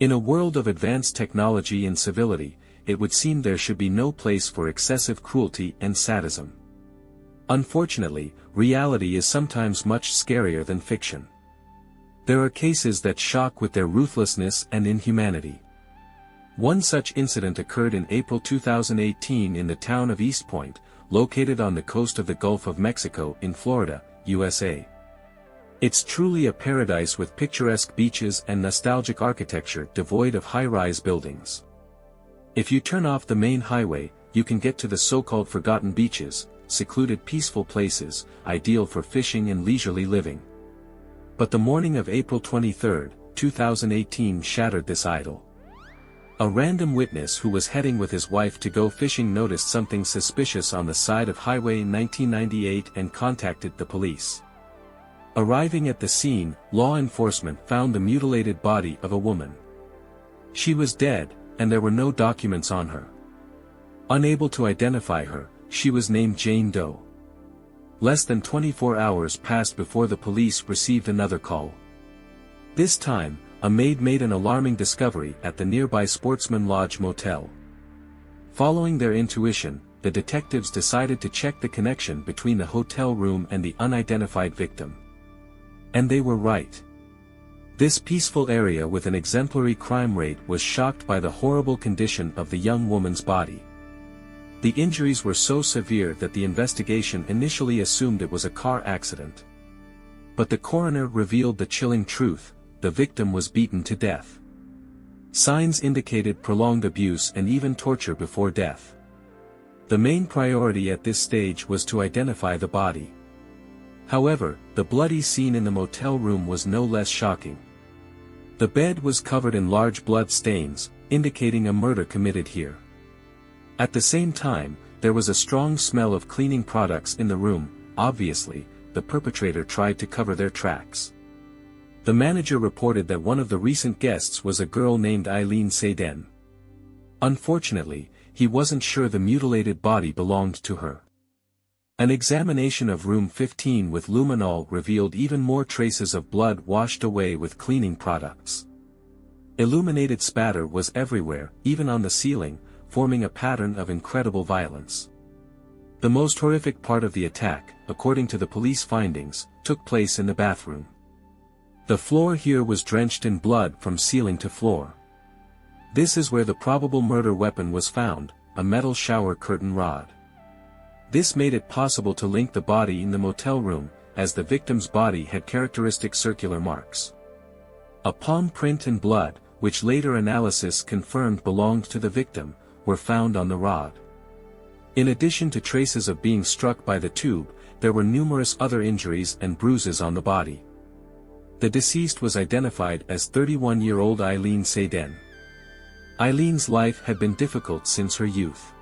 In a world of advanced technology and civility, it would seem there should be no place for excessive cruelty and sadism. Unfortunately, reality is sometimes much scarier than fiction. There are cases that shock with their ruthlessness and inhumanity. One such incident occurred in April 2018 in the town of Eastpoint, located on the coast of the Gulf of Mexico in Florida, USA. It's truly a paradise with picturesque beaches and nostalgic architecture devoid of high-rise buildings. If you turn off the main highway, you can get to the so-called forgotten beaches, secluded peaceful places, ideal for fishing and leisurely living. But the morning of April 23, 2018 shattered this idyll. A random witness who was heading with his wife to go fishing noticed something suspicious on the side of Highway 1998 and contacted the police. Arriving at the scene, law enforcement found the mutilated body of a woman. She was dead, and there were no documents on her. Unable to identify her, she was named Jane Doe. Less than 24 hours passed before the police received another call. This time, a maid made an alarming discovery at the nearby Sportsman Lodge Motel. Following their intuition, the detectives decided to check the connection between the hotel room and the unidentified victim. And they were right. This peaceful area with an exemplary crime rate was shocked by the horrible condition of the young woman's body. The injuries were so severe that the investigation initially assumed it was a car accident. But the coroner revealed the chilling truth: the victim was beaten to death. Signs indicated prolonged abuse and even torture before death. The main priority at this stage was to identify the body. However, the bloody scene in the motel room was no less shocking. The bed was covered in large blood stains, indicating a murder committed here. At the same time, there was a strong smell of cleaning products in the room. Obviously, the perpetrator tried to cover their tracks. The manager reported that one of the recent guests was a girl named Aileen Seyden. Unfortunately, he wasn't sure the mutilated body belonged to her. An examination of room 15 with luminol revealed even more traces of blood washed away with cleaning products. Illuminated spatter was everywhere, even on the ceiling, forming a pattern of incredible violence. The most horrific part of the attack, according to the police findings, took place in the bathroom. The floor here was drenched in blood from ceiling to floor. This is where the probable murder weapon was found, a metal shower curtain rod. This made it possible to link the body in the motel room, as the victim's body had characteristic circular marks. A palm print and blood, which later analysis confirmed belonged to the victim, were found on the rod. In addition to traces of being struck by the tube, there were numerous other injuries and bruises on the body. The deceased was identified as 31-year-old Aileen Seyden. Aileen's life had been difficult since her youth.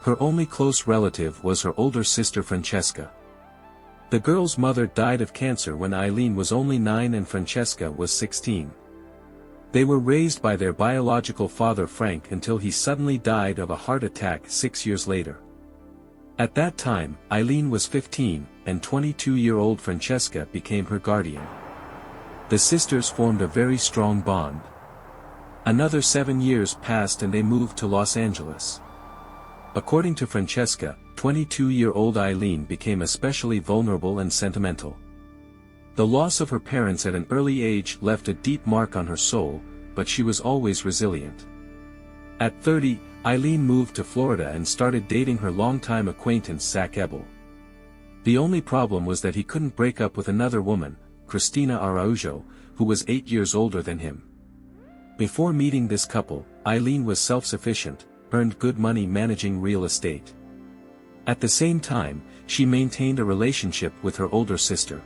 Her only close relative was her older sister Francesca. The girl's mother died of cancer when Aileen was only 9 and Francesca was 16. They were raised by their biological father Frank until he suddenly died of a heart attack 6 years later. At that time, Aileen was 15, and 22-year-old Francesca became her guardian. The sisters formed a very strong bond. Another 7 years passed and they moved to Los Angeles. According to Francesca, 22-year-old Aileen became especially vulnerable and sentimental. The loss of her parents at an early age left a deep mark on her soul, but she was always resilient. At 30, Aileen moved to Florida and started dating her longtime acquaintance Zach Abell. The only problem was that he couldn't break up with another woman, Christina Araujo, who was 8 years older than him. Before meeting this couple, Aileen was self-sufficient, earned good money managing real estate. At the same time, she maintained a relationship with her older sister.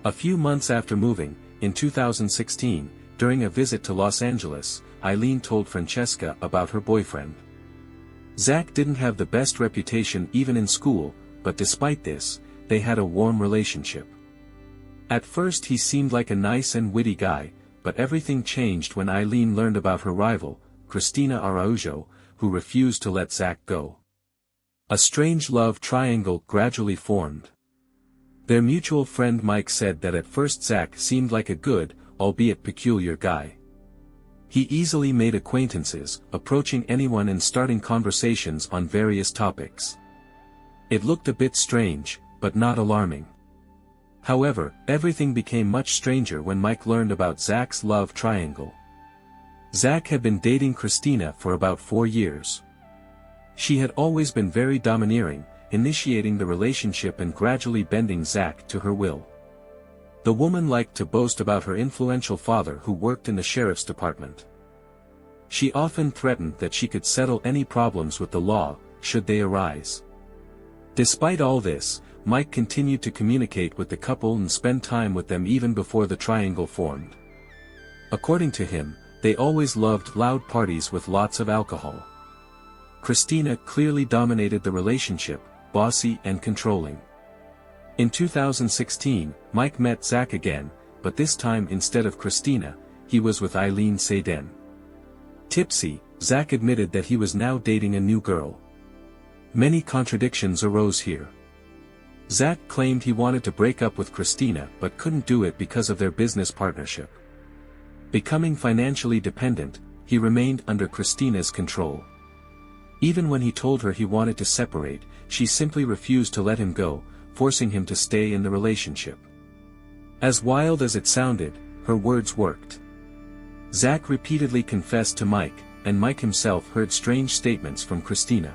A few months after moving, in 2016, during a visit to Los Angeles, Aileen told Francesca about her boyfriend. Zach didn't have the best reputation even in school, but despite this, they had a warm relationship. At first he seemed like a nice and witty guy, but everything changed when Aileen learned about her rival, Christina Araujo, who refused to let Zach go. A strange love triangle gradually formed. Their mutual friend Mike said that at first Zach seemed like a good, albeit peculiar guy. He easily made acquaintances, approaching anyone and starting conversations on various topics. It looked a bit strange, but not alarming. However, everything became much stranger when Mike learned about Zach's love triangle. Zach had been dating Christina for about 4 years. She had always been very domineering, initiating the relationship and gradually bending Zach to her will. The woman liked to boast about her influential father who worked in the sheriff's department. She often threatened that she could settle any problems with the law, should they arise. Despite all this, Mike continued to communicate with the couple and spend time with them even before the triangle formed. According to him, they always loved loud parties with lots of alcohol. Christina clearly dominated the relationship, bossy and controlling. In 2016, Mike met Zach again, but this time instead of Christina, he was with Aileen Seyden. Tipsy, Zach admitted that he was now dating a new girl. Many contradictions arose here. Zach claimed he wanted to break up with Christina but couldn't do it because of their business partnership. Becoming financially dependent, he remained under Christina's control. Even when he told her he wanted to separate, she simply refused to let him go, forcing him to stay in the relationship. As wild as it sounded, her words worked. Zach repeatedly confessed to Mike, and Mike himself heard strange statements from Christina.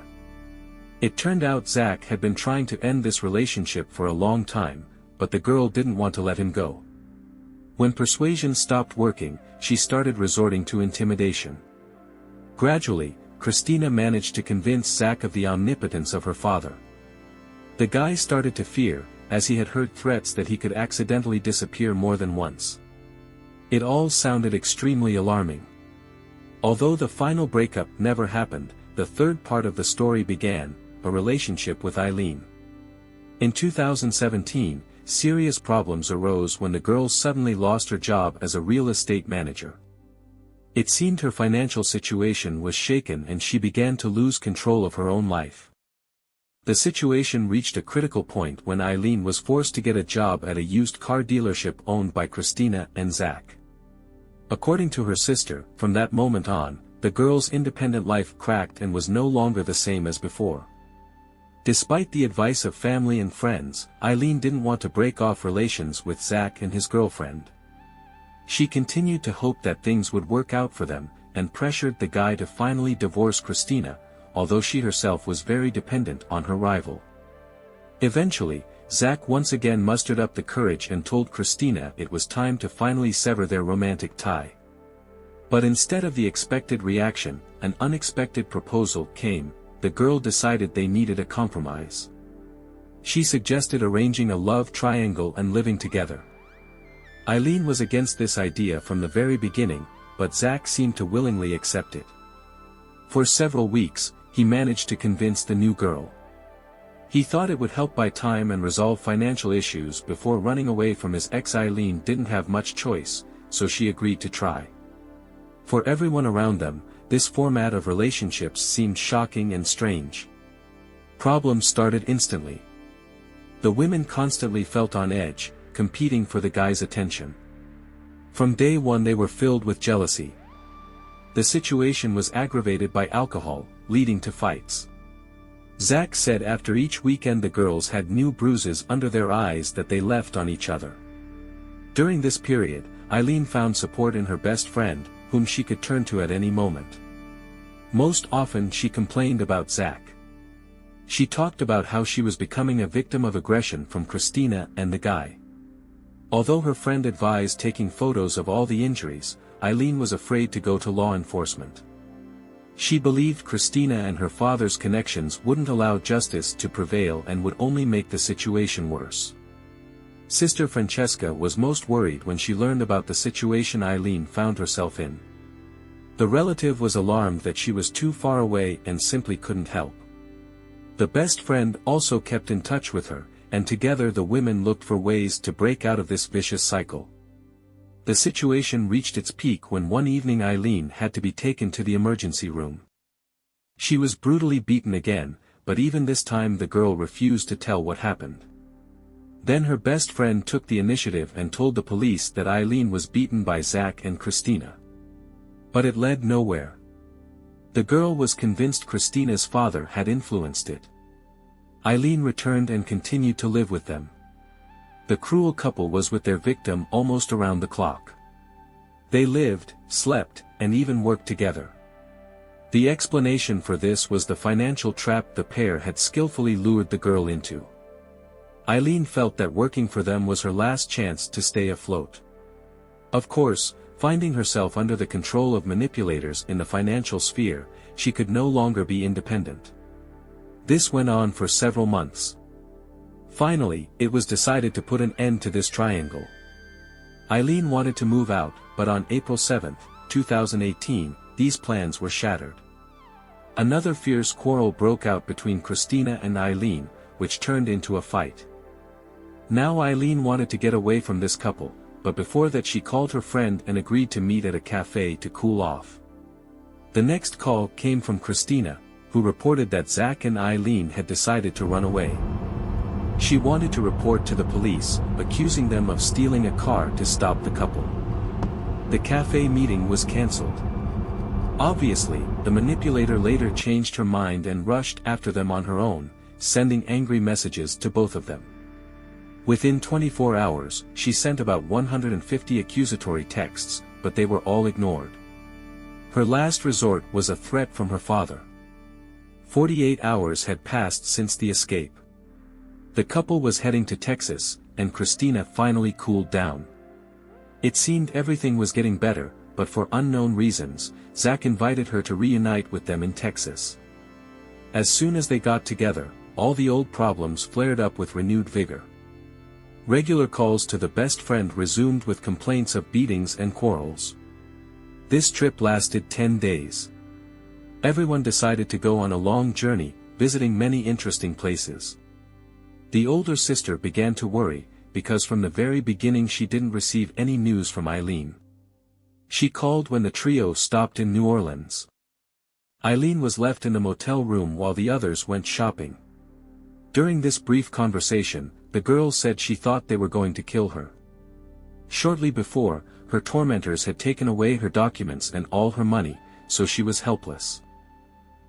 It turned out Zach had been trying to end this relationship for a long time, but the girl didn't want to let him go. When persuasion stopped working, she started resorting to intimidation. Gradually, Christina managed to convince Zach of the omnipotence of her father. The guy started to fear, as he had heard threats that he could accidentally disappear more than once. It all sounded extremely alarming. Although the final breakup never happened, the third part of the story began, a relationship with Aileen. In 2017, serious problems arose when the girl suddenly lost her job as a real estate manager. It seemed her financial situation was shaken and she began to lose control of her own life. The situation reached a critical point when Aileen was forced to get a job at a used car dealership owned by Christina and Zach. According to her sister, from that moment on, the girl's independent life cracked and was no longer the same as before. Despite the advice of family and friends, Aileen didn't want to break off relations with Zach and his girlfriend. She continued to hope that things would work out for them, and pressured the guy to finally divorce Christina, although she herself was very dependent on her rival. Eventually, Zach once again mustered up the courage and told Christina it was time to finally sever their romantic tie. But instead of the expected reaction, an unexpected proposal came. The girl decided they needed a compromise. She suggested arranging a love triangle and living together. Aileen was against this idea from the very beginning, but Zach seemed to willingly accept it. For several weeks, he managed to convince the new girl. He thought it would help buy time and resolve financial issues before running away from his ex. Aileen didn't have much choice, so she agreed to try. For everyone around them, this format of relationships seemed shocking and strange. Problems started instantly. The women constantly felt on edge, competing for the guy's attention. From day one they were filled with jealousy. The situation was aggravated by alcohol, leading to fights. Zach said after each weekend the girls had new bruises under their eyes that they left on each other. During this period, Aileen found support in her best friend, whom she could turn to at any moment. Most often she complained about Zach. She talked about how she was becoming a victim of aggression from Christina and the guy. Although her friend advised taking photos of all the injuries, Aileen was afraid to go to law enforcement. She believed Christina and her father's connections wouldn't allow justice to prevail and would only make the situation worse. Sister Francesca was most worried when she learned about the situation Aileen found herself in. The relative was alarmed that she was too far away and simply couldn't help. The best friend also kept in touch with her, and together the women looked for ways to break out of this vicious cycle. The situation reached its peak when one evening Aileen had to be taken to the emergency room. She was brutally beaten again, but even this time the girl refused to tell what happened. Then her best friend took the initiative and told the police that Aileen was beaten by Zach and Christina. But it led nowhere. The girl was convinced Christina's father had influenced it. Aileen returned and continued to live with them. The cruel couple was with their victim almost around the clock. They lived, slept, and even worked together. The explanation for this was the financial trap the pair had skillfully lured the girl into. Aileen felt that working for them was her last chance to stay afloat. Of course, finding herself under the control of manipulators in the financial sphere, she could no longer be independent. This went on for several months. Finally, it was decided to put an end to this triangle. Aileen wanted to move out, but on April 7, 2018, these plans were shattered. Another fierce quarrel broke out between Christina and Aileen, which turned into a fight. Now Aileen wanted to get away from this couple, but before that she called her friend and agreed to meet at a cafe to cool off. The next call came from Christina, who reported that Zach and Aileen had decided to run away. She wanted to report to the police, accusing them of stealing a car to stop the couple. The cafe meeting was cancelled. Obviously, the manipulator later changed her mind and rushed after them on her own, sending angry messages to both of them. Within 24 hours, she sent about 150 accusatory texts, but they were all ignored. Her last resort was a threat from her father. 48 hours had passed since the escape. The couple was heading to Texas, and Christina finally cooled down. It seemed everything was getting better, but for unknown reasons, Zach invited her to reunite with them in Texas. As soon as they got together, all the old problems flared up with renewed vigor. Regular calls to the best friend resumed with complaints of beatings and quarrels. This trip lasted 10 days. Everyone decided to go on a long journey, visiting many interesting places. The older sister began to worry, because from the very beginning she didn't receive any news from Aileen. She called when the trio stopped in New Orleans. Aileen was left in the motel room while the others went shopping. During this brief conversation, the girl said she thought they were going to kill her. Shortly before, her tormentors had taken away her documents and all her money, so she was helpless.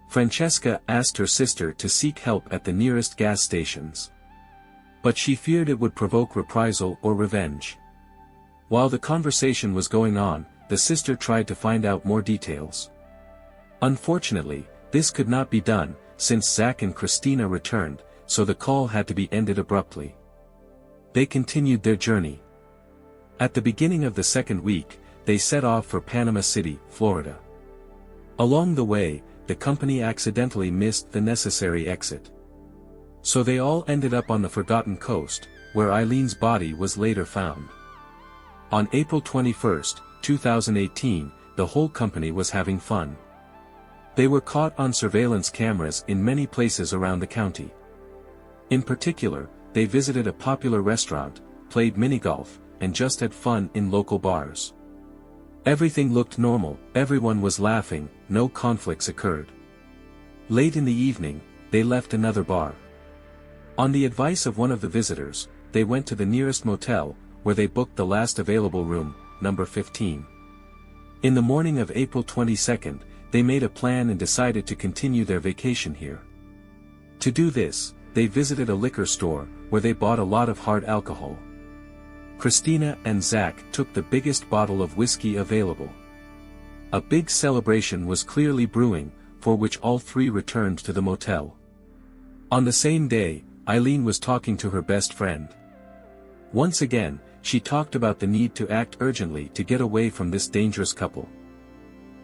Francesca asked her sister to seek help at the nearest gas stations. But she feared it would provoke reprisal or revenge. While the conversation was going on, the sister tried to find out more details. Unfortunately, this could not be done, since Zach and Christina returned, so the call had to be ended abruptly. They continued their journey. At the beginning of the second week, they set off for Panama City, Florida. Along the way, the company accidentally missed the necessary exit. So they all ended up on the forgotten coast, where Aileen's body was later found. On April 21, 2018, the whole company was having fun. They were caught on surveillance cameras in many places around the county. In particular, they visited a popular restaurant, played minigolf, and just had fun in local bars. Everything looked normal, everyone was laughing, no conflicts occurred. Late in the evening, they left another bar. On the advice of one of the visitors, they went to the nearest motel, where they booked the last available room, number 15. In the morning of April 22, they made a plan and decided to continue their vacation here. To do this, they visited a liquor store, where they bought a lot of hard alcohol. Christina and Zach took the biggest bottle of whiskey available. A big celebration was clearly brewing, for which all three returned to the motel. On the same day, Aileen was talking to her best friend. Once again, she talked about the need to act urgently to get away from this dangerous couple.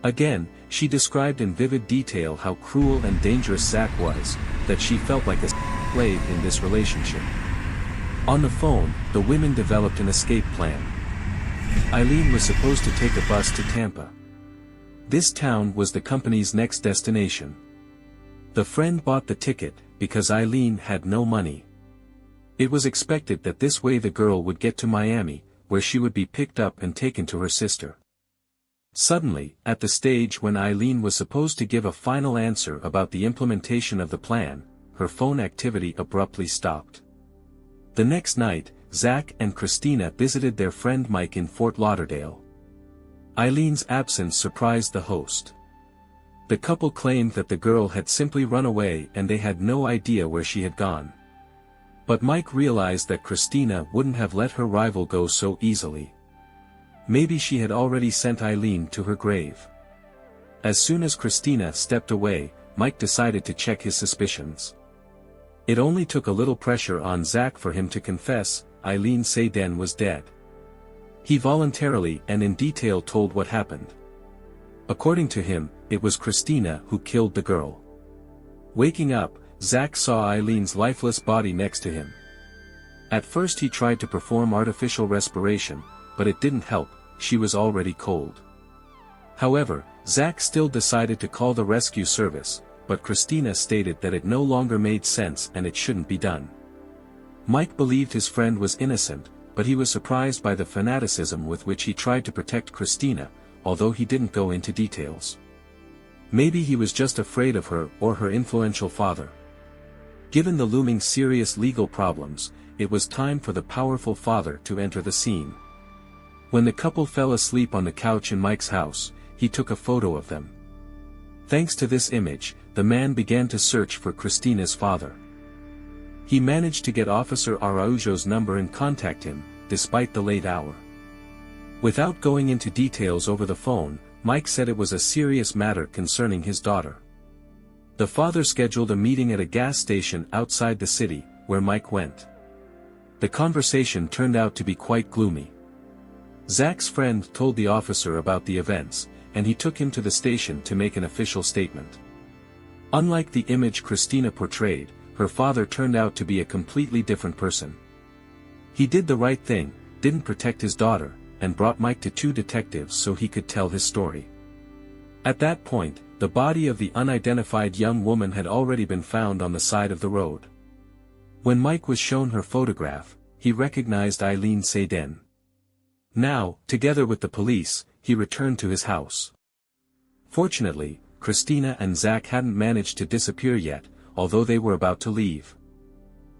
Again, she described in vivid detail how cruel and dangerous Zach was, that she felt like a slave in this relationship. On the phone, the women developed an escape plan. Aileen was supposed to take a bus to Tampa. This town was the company's next destination. The friend bought the ticket, because Aileen had no money. It was expected that this way the girl would get to Miami, where she would be picked up and taken to her sister. Suddenly, at the stage when Aileen was supposed to give a final answer about the implementation of the plan, her phone activity abruptly stopped. The next night, Zach and Christina visited their friend Mike in Fort Lauderdale. Eileen's absence surprised the host. The couple claimed that the girl had simply run away and they had no idea where she had gone. But Mike realized that Christina wouldn't have let her rival go so easily. Maybe she had already sent Aileen to her grave. As soon as Christina stepped away, Mike decided to check his suspicions. It only took a little pressure on Zach for him to confess Aileen Seyden was dead. He voluntarily and in detail told what happened. According to him, it was Christina who killed the girl. Waking up, Zach saw Eileen's lifeless body next to him. At first he tried to perform artificial respiration, but it didn't help, she was already cold. However, Zach still decided to call the rescue service, but Christina stated that it no longer made sense and it shouldn't be done. Mike believed his friend was innocent, but he was surprised by the fanaticism with which he tried to protect Christina, although he didn't go into details. Maybe he was just afraid of her or her influential father. Given the looming serious legal problems, it was time for the powerful father to enter the scene. When the couple fell asleep on the couch in Mike's house, he took a photo of them. Thanks to this image, the man began to search for Christina's father. He managed to get Officer Araujo's number and contact him, despite the late hour. Without going into details over the phone, Mike said it was a serious matter concerning his daughter. The father scheduled a meeting at a gas station outside the city, where Mike went. The conversation turned out to be quite gloomy. Zach's friend told the officer about the events, and he took him to the station to make an official statement. Unlike the image Christina portrayed, her father turned out to be a completely different person. He did the right thing, didn't protect his daughter, and brought Mike to two detectives so he could tell his story. At that point, the body of the unidentified young woman had already been found on the side of the road. When Mike was shown her photograph, he recognized Aileen Seyden. Now, together with the police, he returned to his house. Fortunately, Christina and Zach hadn't managed to disappear yet, although they were about to leave.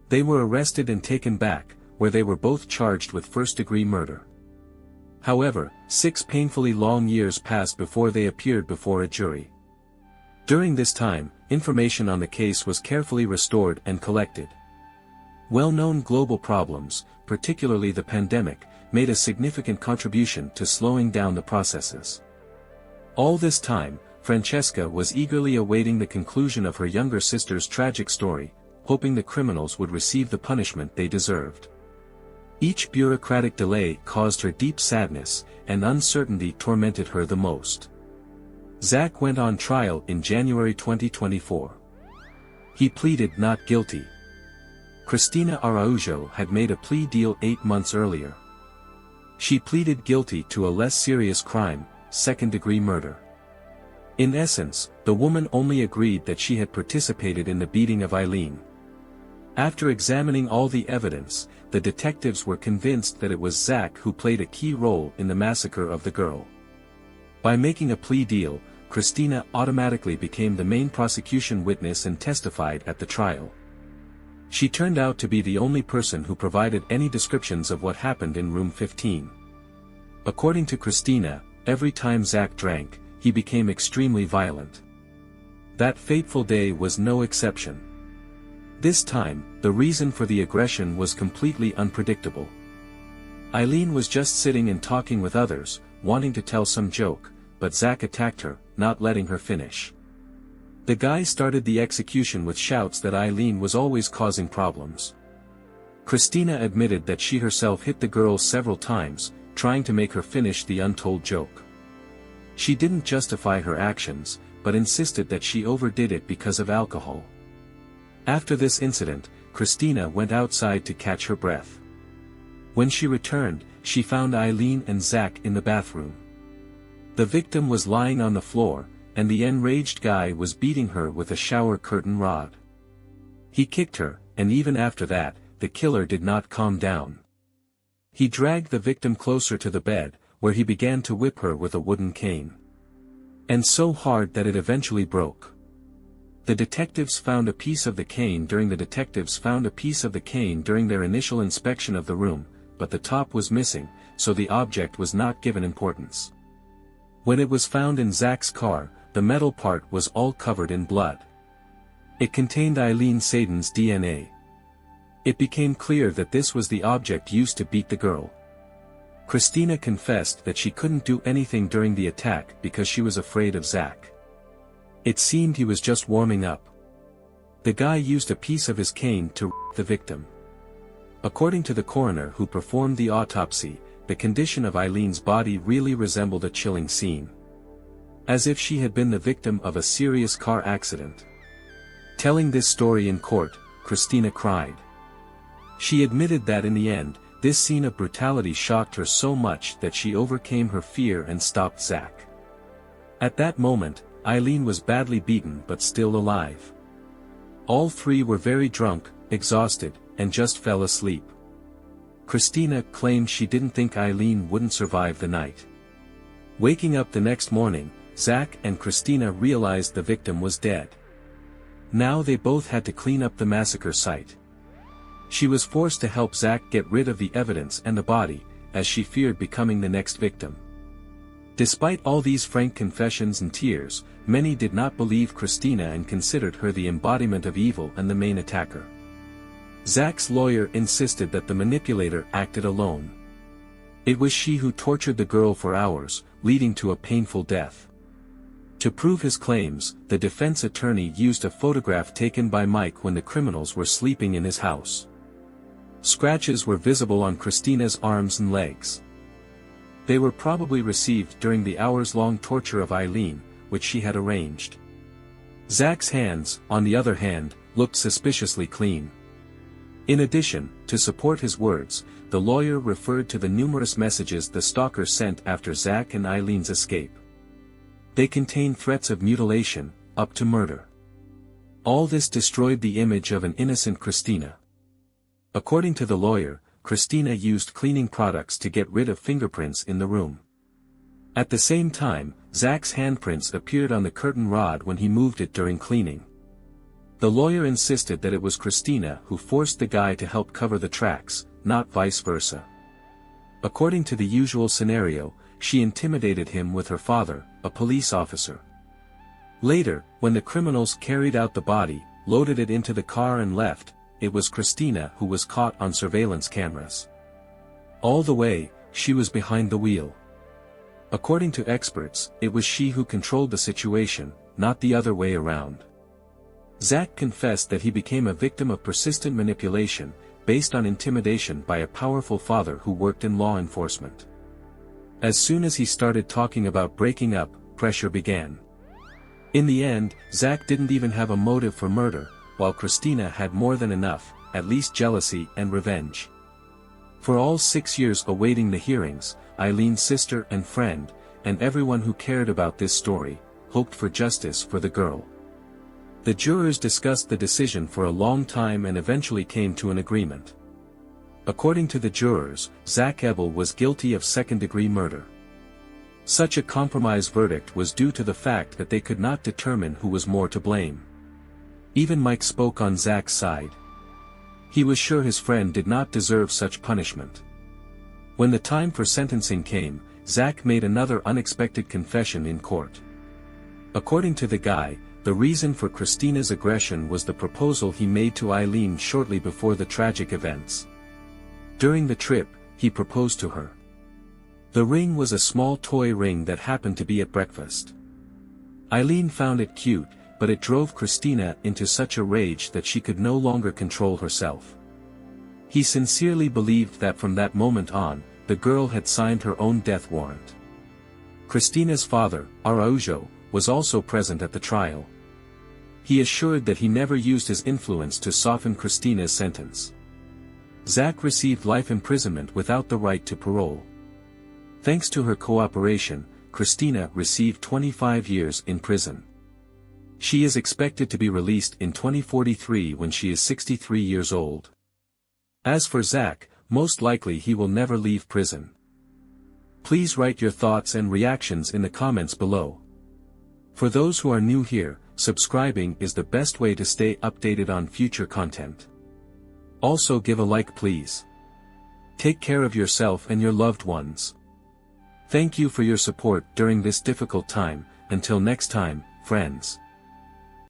They were arrested and taken back, where they were both charged with first-degree murder. However, 6 painfully long years passed before they appeared before a jury. During this time, information on the case was carefully restored and collected. Well-known global problems, particularly the pandemic, made a significant contribution to slowing down the processes. All this time, Francesca was eagerly awaiting the conclusion of her younger sister's tragic story, hoping the criminals would receive the punishment they deserved. Each bureaucratic delay caused her deep sadness, and uncertainty tormented her the most. Zach went on trial in January 2024. He pleaded not guilty. Christina Araujo had made a plea deal 8 months earlier. She pleaded guilty to a less serious crime, second-degree murder. In essence, the woman only agreed that she had participated in the beating of Aileen. After examining all the evidence, the detectives were convinced that it was Zach who played a key role in the massacre of the girl. By making a plea deal, Christina automatically became the main prosecution witness and testified at the trial. She turned out to be the only person who provided any descriptions of what happened in room 15. According to Christina, every time Zach drank, he became extremely violent. That fateful day was no exception. This time, the reason for the aggression was completely unpredictable. Aileen was just sitting and talking with others, wanting to tell some joke, but Zach attacked her, not letting her finish. The guy started the execution with shouts that Aileen was always causing problems. Christina admitted that she herself hit the girl several times, trying to make her finish the untold joke. She didn't justify her actions, but insisted that she overdid it because of alcohol. After this incident, Christina went outside to catch her breath. When she returned, she found Aileen and Zach in the bathroom. The victim was lying on the floor, and the enraged guy was beating her with a shower curtain rod. He kicked her, and even after that, the killer did not calm down. He dragged the victim closer to the bed, where he began to whip her with a wooden cane. And so hard that it eventually broke. The detectives found a piece of the cane during their initial inspection of the room, but the top was missing, so the object was not given importance. When it was found in Zach's car, the metal part was all covered in blood. It contained Aileen Seyden's DNA. It became clear that this was the object used to beat the girl. Christina confessed that she couldn't do anything during the attack because she was afraid of Zach. It seemed he was just warming up. The guy used a piece of his cane to rape the victim. According to the coroner who performed the autopsy, the condition of Aileen's body really resembled a chilling scene. As if she had been the victim of a serious car accident. Telling this story in court, Christina cried. She admitted that in the end, this scene of brutality shocked her so much that she overcame her fear and stopped Zach. At that moment, Aileen was badly beaten but still alive. All three were very drunk, exhausted, and just fell asleep. Christina claimed she didn't think Aileen wouldn't survive the night. Waking up the next morning, Zach and Christina realized the victim was dead. Now they both had to clean up the massacre site. She was forced to help Zach get rid of the evidence and the body, as she feared becoming the next victim. Despite all these frank confessions and tears, many did not believe Christina and considered her the embodiment of evil and the main attacker. Zach's lawyer insisted that the manipulator acted alone. It was she who tortured the girl for hours, leading to a painful death. To prove his claims, the defense attorney used a photograph taken by Mike when the criminals were sleeping in his house. Scratches were visible on Christina's arms and legs. They were probably received during the hours-long torture of Aileen, which she had arranged. Zach's hands, on the other hand, looked suspiciously clean. In addition, to support his words, the lawyer referred to the numerous messages the stalker sent after Zach and Aileen's escape. They contained threats of mutilation, up to murder. All this destroyed the image of an innocent Christina. According to the lawyer, Christina used cleaning products to get rid of fingerprints in the room. At the same time, Zach's handprints appeared on the curtain rod when he moved it during cleaning. The lawyer insisted that it was Christina who forced the guy to help cover the tracks, not vice versa. According to the usual scenario, she intimidated him with her father, a police officer. Later, when the criminals carried out the body, loaded it into the car and left, it was Christina who was caught on surveillance cameras. All the way, she was behind the wheel. According to experts, it was she who controlled the situation, not the other way around. Zach confessed that he became a victim of persistent manipulation, based on intimidation by a powerful father who worked in law enforcement. As soon as he started talking about breaking up, pressure began. In the end, Zach didn't even have a motive for murder, while Christina had more than enough, at least jealousy and revenge. For all 6 years awaiting the hearings, Aileen's sister and friend, and everyone who cared about this story, hoped for justice for the girl. The jurors discussed the decision for a long time and eventually came to an agreement. According to the jurors, Zach Abell was guilty of second-degree murder. Such a compromise verdict was due to the fact that they could not determine who was more to blame. Even Mike spoke on Zach's side. He was sure his friend did not deserve such punishment. When the time for sentencing came, Zach made another unexpected confession in court. According to the guy, the reason for Christina's aggression was the proposal he made to Aileen shortly before the tragic events. During the trip, he proposed to her. The ring was a small toy ring that happened to be at breakfast. Aileen found it cute, but it drove Christina into such a rage that she could no longer control herself. He sincerely believed that from that moment on, the girl had signed her own death warrant. Christina's father, Araujo, was also present at the trial. He assured that he never used his influence to soften Christina's sentence. Zach received life imprisonment without the right to parole. Thanks to her cooperation, Christina received 25 years in prison. She is expected to be released in 2043 when she is 63 years old. As for Zach, most likely he will never leave prison. Please write your thoughts and reactions in the comments below. For those who are new here, subscribing is the best way to stay updated on future content. Also give a like please. Take care of yourself and your loved ones. Thank you for your support during this difficult time. Until next time, friends.